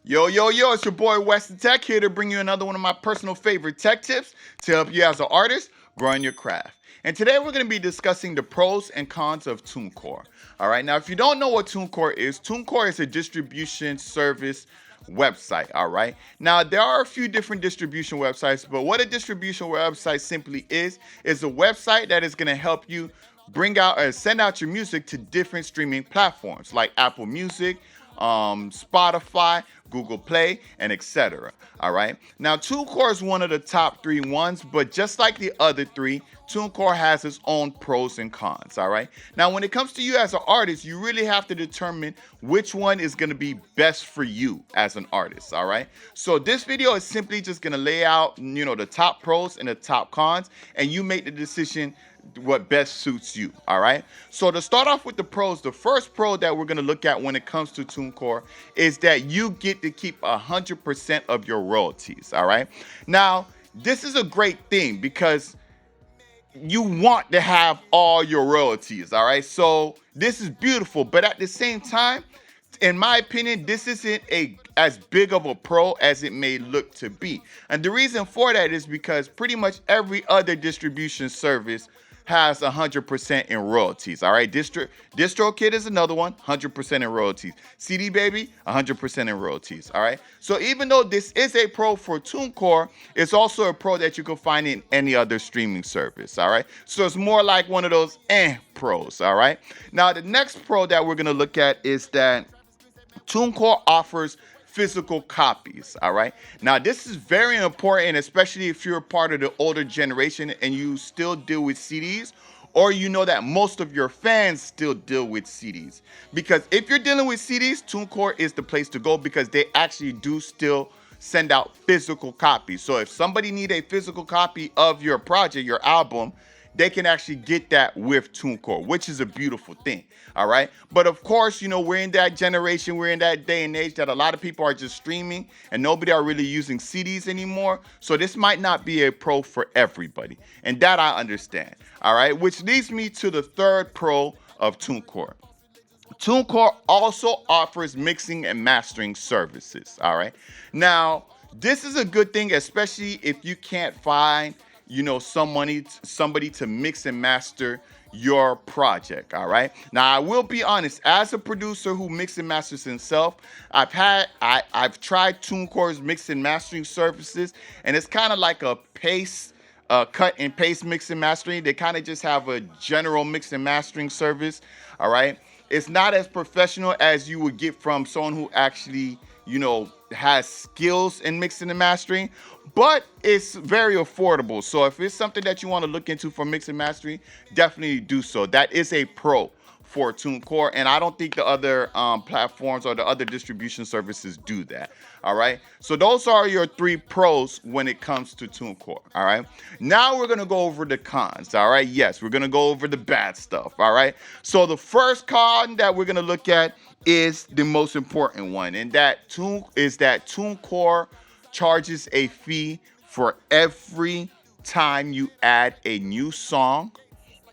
Yo, yo, yo, it's your boy WesTheTech here to bring you another one of my personal favorite tech tips to help you as an artist grow in your craft. And today we're going to be discussing the pros and cons of Tunecore. All right, now if you don't know what Tunecore is a distribution service website. All right, now there are a few different distribution websites, but what a distribution website simply is a website that is going to help you bring out or send out your music to different streaming platforms like Apple Music, Spotify, Google Play, and etc. All right. Now, TuneCore is one of the top three ones, but just like the other three, TuneCore has its own pros and cons. All right. Now, when it comes to you as an artist, you really have to determine which one is going to be best for you as an artist. All right. So this video is simply just going to lay out, the top pros and the top cons, and you make the decision what best suits you. All right. So to start off with the pros, the first pro that we're going to look at when it comes to TuneCore is that you get to keep 100% of your royalties. All right. Now, this is a great thing because you want to have all your royalties. All right. So this is beautiful, but at the same time, in my opinion, this isn't as big of a pro as it may look to be. And the reason for that is because pretty much every other distribution service has 100% in royalties. All right, DistroKid is another one, 100% in royalties. CD Baby, 100% in royalties. All right, so even though this is a pro for TuneCore, it's also a pro that you can find in any other streaming service. All right, so it's more like one of those pros. All right, now the next pro that we're gonna look at is that TuneCore offers physical copies. All right. Now, this is very important, especially if you're a part of the older generation and you still deal with CDs, or you know that most of your fans still deal with CDs. Because if you're dealing with CDs, TuneCore is the place to go because they actually do still send out physical copies. So if somebody need a physical copy of your project, your album, they can actually get that with TuneCore, which is a beautiful thing. All right. But of course, we're in that generation, we're in that day and age that a lot of people are just streaming and nobody are really using CDs anymore. So this might not be a pro for everybody. And that I understand. All right. Which leads me to the third pro of TuneCore. TuneCore also offers mixing and mastering services. All right. Now, this is a good thing, especially if you can't find somebody to mix and master your project. All right. Now I will be honest, as a producer who mix and masters himself, I've tried TuneCore's mix and mastering services, and it's kind of like a cut and paste mix and mastering. They kind of just have a general mix and mastering service. All right. It's not as professional as you would get from someone who actually has skills in mixing and mastering, but it's very affordable. So if it's something that you want to look into for mixing and mastering, definitely do so. That is a pro for TuneCore, and I don't think the other platforms or the other distribution services do that. All right, so those are your three pros when it comes to TuneCore. All right, now we're gonna go over the cons. All right, yes, we're gonna go over the bad stuff. All right, so the first con that we're gonna look at is the most important one, and that TuneCore charges a fee for every time you add a new song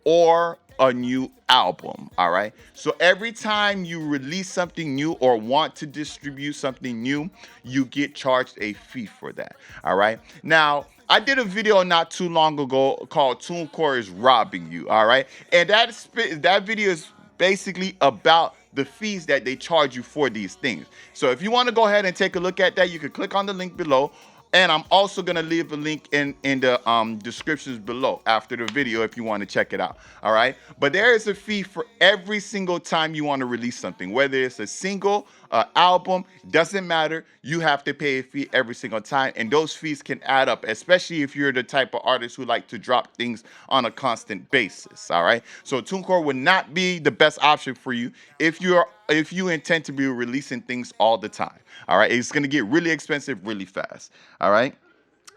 or a new album. All right. So every time you release something new or want to distribute something new, you get charged a fee for that. All right. Now, I did a video not too long ago called TuneCore is robbing you. All right. And that video is basically about the fees that they charge you for these things. So if you want to go ahead and take a look at that, you can click on the link below. And I'm also going to leave a link in the descriptions below after the video if you want to check it out. All right. But there is a fee for every single time you want to release something, whether it's a single, album, doesn't matter. You have to pay a fee every single time. And those fees can add up, especially if you're the type of artist who like to drop things on a constant basis. All right. So TuneCore would not be the best option for you if you intend to be releasing things all the time. All right. It's going to get really expensive really fast. All right.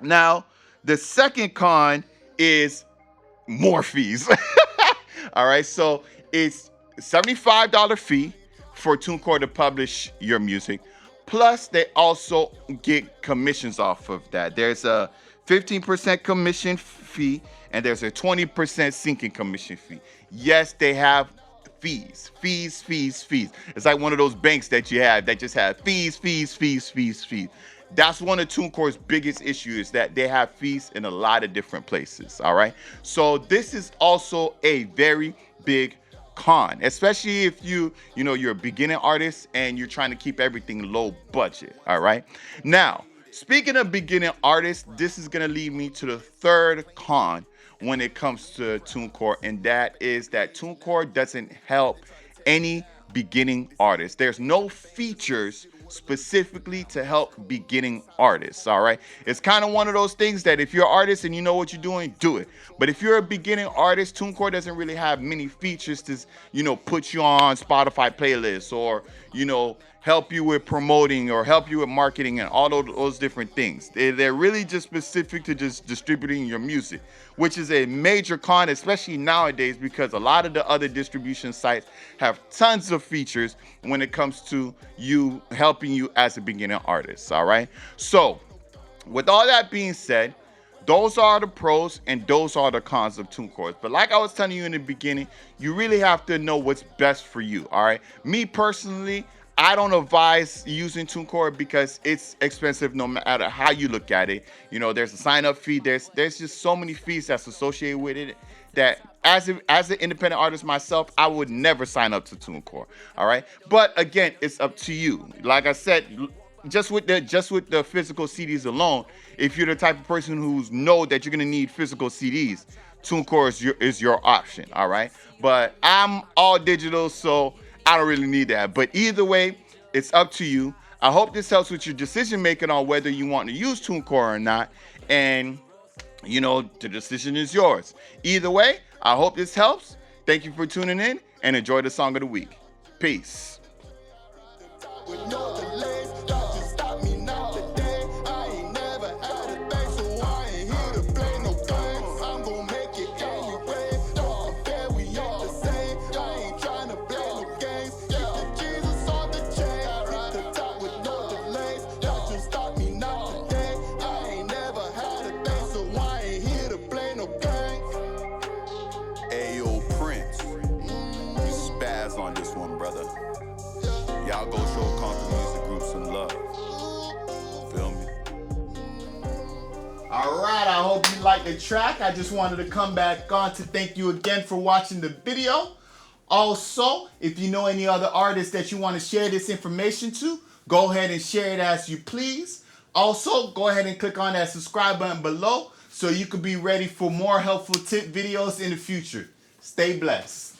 Now, the second con is more fees. All right. So it's $75 fee for TuneCore to publish your music. Plus, they also get commissions off of that. There's a 15% commission fee and there's a 20% syncing commission fee. Yes, they have fees, fees, fees, fees. It's like one of those banks that you have that just have fees, fees, fees, fees, fees. That's one of Tunecore's biggest issues, that they have fees in a lot of different places. All right. So this is also a very big con, especially if you're a beginning artist and you're trying to keep everything low budget. All right. Now, speaking of beginning artists, this is gonna lead me to the third con when it comes to Tunecore, and that is that Tunecore doesn't help any beginning artists. There's no features specifically to help beginning artists. All right. It's kind of one of those things that if you're an artist and you know what you're doing, do it. But if you're a beginning artist, Tunecore doesn't really have many features to, put you on Spotify playlists, or, help you with promoting or help you with marketing and all those different things. They're really just specific to just distributing your music, which is a major con, especially nowadays, because a lot of the other distribution sites have tons of features when it comes to you helping you as a beginner artist. All right. So with all that being said, those are the pros and those are the cons of Tunecore. But like I was telling you in the beginning, you really have to know what's best for you. All right. Me personally, I don't advise using Tunecore because it's expensive no matter how you look at it. There's a sign up fee. There's just so many fees that's associated with it that as an independent artist myself, I would never sign up to Tunecore. All right. But again, it's up to you. Like I said, just with the physical CDs alone, if you're the type of person who's know that you're gonna need physical CDs, TuneCore is your option. All right. But I'm all digital, so I don't really need that. But either way, it's up to you. I hope this helps with your decision making on whether you want to use TuneCore or not. And the decision is yours. Either way, I hope this helps. Thank you for tuning in and enjoy the song of the week. Peace. On this one, brother. Y'all go show Country Music Group some love. Feel me? All right, I hope you liked the track. I just wanted to come back on to thank you again for watching the video. Also, if you know any other artists that you want to share this information to, go ahead and share it as you please. Also, go ahead and click on that subscribe button below so you can be ready for more helpful tip videos in the future. Stay blessed.